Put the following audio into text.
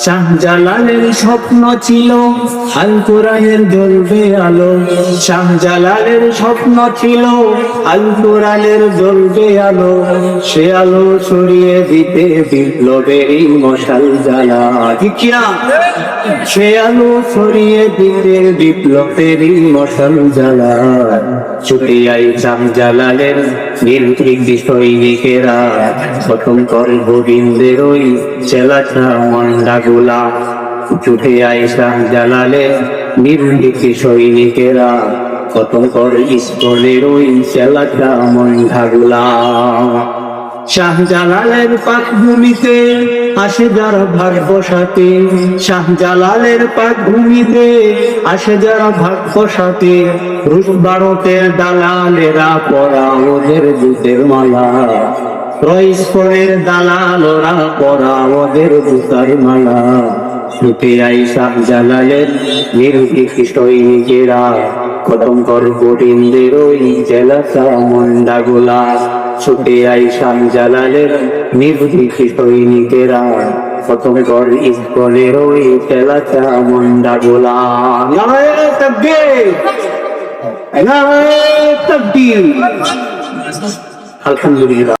শাহজালালের স্বপ্ন ছিল আল কোরআনের জ্বলবে আলো। শাহজালালের স্বপ্ন ছিল আল কোরআনের জ্বলবে আলো। সে আলো ছড়িয়ে দিতে বিপ্লবেরই মশাল জ্বালা। ঠিক না? সে আলো ছড়িয়ে দিতে বিপ্লবেরই মশাল জ্বালা। ছুটে আই শাহজালালের নির্ভীক সৈনিকেরা, প্রথম কর গোবিন্দের ওই চেলাটা মন্ডা গোলা। ছুটে আই শাহজালালের নির্ভীক সৈনিকেরা, প্রথম কর ইস্কনের ওই চেলাটা মন্ডা গোলা। শাহজালালের পাকভূমিতে আসে যারা ভাগ বসাতে, শাহজালালের পাকভূমিতে আসে যারা ভাগ বসাতে, রুশ ভারতের দালালেরা পরা ওদের জুতের মালা। রইস্কনের দালালরা পরা ওদের জুতার মালা। ছুটে আই শাহজালালের নির্ভীক সৈনিকেরা, খতম কর গোবিন্দের ওই জেলাটা মন্ডা গোলা। ছুটে আই শাহজালালের নির্ভীক সৈনিকেরা, খতম কর ইস্কনের ওই জেলাটা মন্ডা গোলা। নারায়ে তাকবীর, নারায়ে তাকবীর। আলহামদুলিল্লাহ।